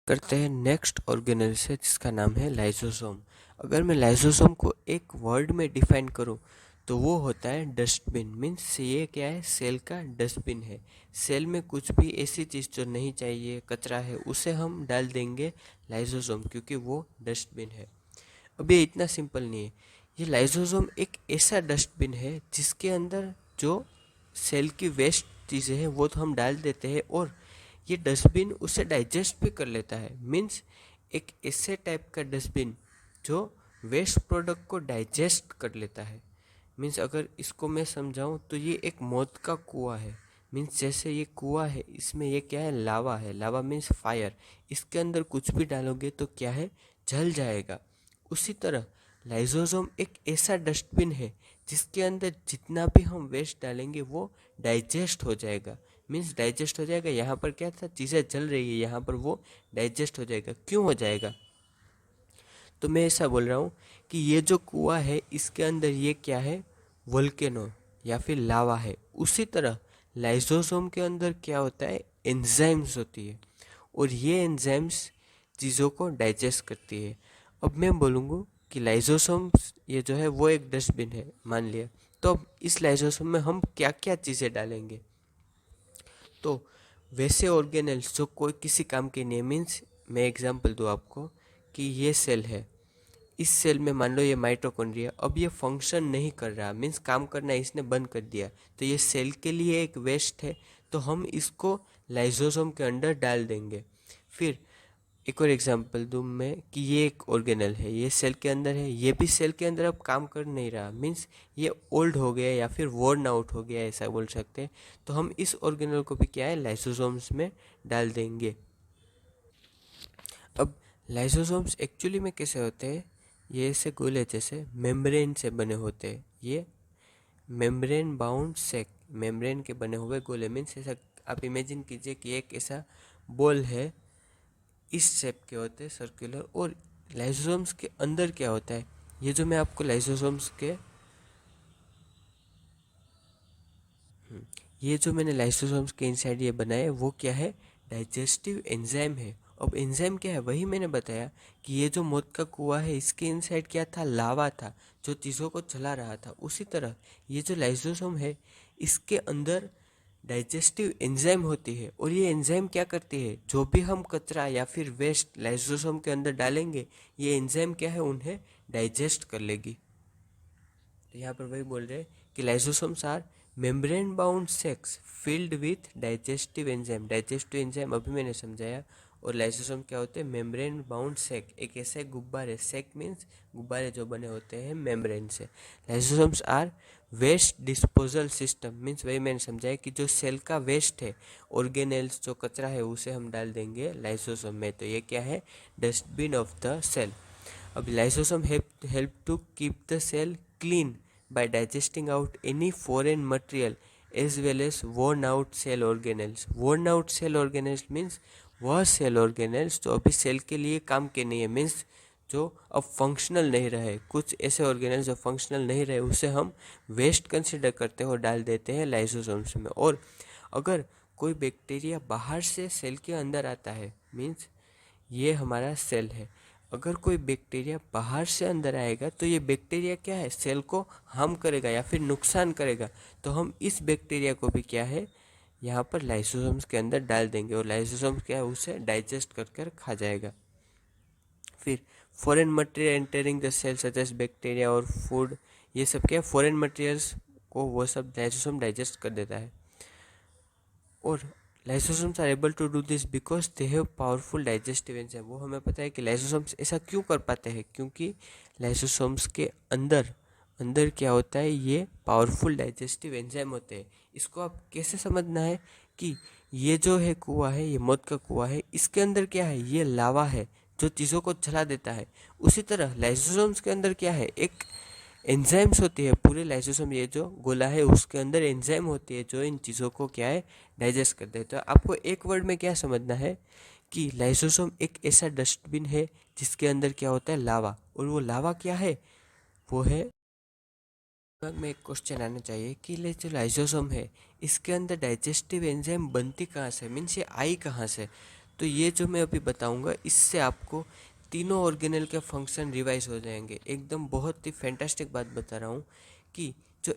करते हैं next organelle से जिसका नाम है लाइसोसोम। अगर मैं लाइसोसोम को एक वर्ड में डिफाइन करूं तो वो होता है डस्टबिन। मीन्स ये क्या है, सेल का डस्टबिन है। सेल में कुछ भी ऐसी चीज़ जो नहीं चाहिए, कचरा है, उसे हम डाल देंगे लाइसोसोम, क्योंकि वो डस्टबिन है। अब ये इतना सिंपल नहीं है। ये लाइसोसोम एक ऐसा डस्टबिन है जिसके अंदर जो सेल की वेस्ट चीज़ें हैं वो तो हम डाल देते हैं, और ये डस्टबिन उसे डाइजेस्ट भी कर लेता है। मीन्स एक ऐसे टाइप का डस्टबिन जो वेस्ट प्रोडक्ट को डाइजेस्ट कर लेता है। मीन्स अगर इसको मैं समझाऊं तो ये एक मौत का कुआं है। मीन्स जैसे ये कुआं है, इसमें ये क्या है, लावा है। लावा मीन्स फायर। इसके अंदर कुछ भी डालोगे तो क्या है, जल जाएगा। उसी तरह लाइसोसोम एक ऐसा डस्टबिन है जिसके अंदर जितना भी हम वेस्ट डालेंगे वो डाइजेस्ट हो जाएगा। मीन्स डाइजेस्ट हो जाएगा। यहाँ पर क्या था, चीज़ें जल रही है, यहाँ पर वो डाइजेस्ट हो जाएगा। क्यों हो जाएगा, तो मैं ऐसा बोल रहा हूँ कि ये जो कुआं है इसके अंदर ये क्या है, वोल्केनो या फिर लावा है। उसी तरह लाइसोसोम के अंदर क्या होता है, एंजाइम्स होती है, और ये एंजाइम्स चीज़ों को डाइजेस्ट करती है। अब मैं बोलूँगा कि लाइसोसोम ये जो है वो एक डस्टबिन है मान लिया। तो अब इस लाइसोसोम में हम क्या क्या चीज़ें डालेंगे, तो वैसे ऑर्गेनेल्स जो कोई किसी काम के नहीं। मीन्स मैं एग्जांपल दूँ आपको कि ये सेल है, इस सेल में मान लो ये माइटोकॉन्ड्रिया, अब ये फंक्शन नहीं कर रहा, मीन्स काम करना इसने बंद कर दिया, तो ये सेल के लिए एक वेस्ट है, तो हम इसको लाइसोसोम के अंदर डाल देंगे। फिर एक और एग्जांपल दूँ मैं कि ये एक ऑर्गेनल है, ये सेल के अंदर है, ये भी सेल के अंदर अब काम कर नहीं रहा, मीन्स ये ओल्ड हो गया या फिर वर्न आउट हो गया, ऐसा बोल सकते हैं। तो हम इस ऑर्गेनल को भी क्या है, लाइसोसोम्स में डाल देंगे। अब लाइसोसोम्स एक्चुअली में कैसे होते हैं, ये ऐसे गोले जैसे मेम्ब्रेन से बने होते हैं। ये मेम्ब्रेन बाउंड सेक, मेम्ब्रेन के बने हुए गोले। मीन्स ऐसा आप इमेजिन कीजिए कि एक ऐसा बॉल है, इस शेप के होते हैं, सर्कुलर। और लाइसोसोम्स के अंदर क्या होता है, ये जो मैं आपको लाइसोसोम्स के ये जो मैंने लाइसोसोम्स के इनसाइड ये बनाया वो क्या है, डाइजेस्टिव एंजाइम है। अब एंजाइम क्या है, वही मैंने बताया कि ये जो मौत का कुआं है इसके इनसाइड क्या था, लावा था जो चीज़ों को जला रहा था। उसी तरह ये जो लाइसोसोम है इसके अंदर डाइजेस्टिव एंजाइम होती है, और ये एंजाइम क्या करती है, जो भी हम कचरा या फिर वेस्ट लाइसोसोम के अंदर डालेंगे, ये एंजाइम क्या है, उन्हें डाइजेस्ट कर लेगी। तो यहाँ पर वही बोल रहे हैं कि lysosomes are membrane bound sacs filled with digestive enzyme. Digestive enzyme अभी मैंने समझाया। और लाइसोसोम क्या होते हैं, मेम्ब्रेन बाउंड सेक, एक ऐसे गुब्बारे, सेक मीन्स गुब्बारे जो बने होते हैं मेम्ब्रेन से। Lysosomes are waste disposal system. Means वही मैंने समझाया कि जो सेल का वेस्ट है, ऑर्गेनेल्स जो कचरा है, उसे हम डाल देंगे लाइसोसोम में। तो ये क्या है, डस्टबिन ऑफ द सेल। अब lysosome help to keep the cell clean by digesting out any foreign material as well as worn out cell organelles. Worn out cell organelles means वह सेल ऑर्गेनेल्स जो अभी cell के लिए काम के नहीं है, मीन्स जो अब फंक्शनल नहीं रहे, कुछ ऐसे ऑर्गेनेल्स जो फंक्शनल नहीं रहे उसे हम वेस्ट कंसिडर करते हैं और डाल देते हैं लाइसोसोम्स में। और अगर कोई बैक्टीरिया बाहर से सेल के अंदर आता है, मीन्स ये हमारा सेल है, अगर कोई बैक्टीरिया बाहर से अंदर आएगा तो ये बैक्टीरिया क्या है, सेल को हार्म करेगा या फिर नुकसान करेगा। तो हम इस बैक्टीरिया को भी क्या है, यहाँ पर लाइसोसोम्स के अंदर डाल देंगे, और लाइसोसोम्स क्या है, उसे डाइजेस्ट कर कर खा जाएगा। फिर foreign material entering the cell such as bacteria और फूड, ये सब क्या है, फॉरेन मटेरियल्स को वो सब लाइसोसोम डाइजेस्ट कर देता है। और lysosomes are able to do this because they have powerful digestive enzyme. वो हमें पता है कि लाइसोसोम्स ऐसा क्यों कर पाते हैं, क्योंकि लाइसोसोम्स के अंदर अंदर क्या होता है, ये पावरफुल डाइजेस्टिव एंजाइम होते हैं। इसको आप कैसे समझना है कि ये जो है कुआं है, ये मौत का कुआं है, इसके अंदर क्या है, ये लावा है जो चीज़ों को जला देता है। उसी तरह लाइसोसोम्स के अंदर क्या है, एक एंजाइम्स होती है। पूरे लाइसोसोम ये जो गोला है उसके अंदर एंजाइम होती है जो इन चीज़ों को क्या है, डाइजेस्ट करते हैं। तो आपको एक वर्ड में क्या समझना है कि लाइसोसोम एक ऐसा डस्टबिन है जिसके अंदर क्या होता है, लावा। और वो लावा क्या है, वो है, दिमाग में एक क्वेश्चन आना चाहिए कि ये जो लाइसोसोम है इसके अंदर डाइजेस्टिव एंजाइम बनती कहाँ से, मीन्स ये आई कहाँ से। तो ये जो मैं अभी बताऊंगा इससे आपको तीनों ऑर्गेनेल के फंक्शन रिवाइज हो जाएंगे। एकदम बहुत ही फैंटास्टिक बात बता रहा हूँ कि जो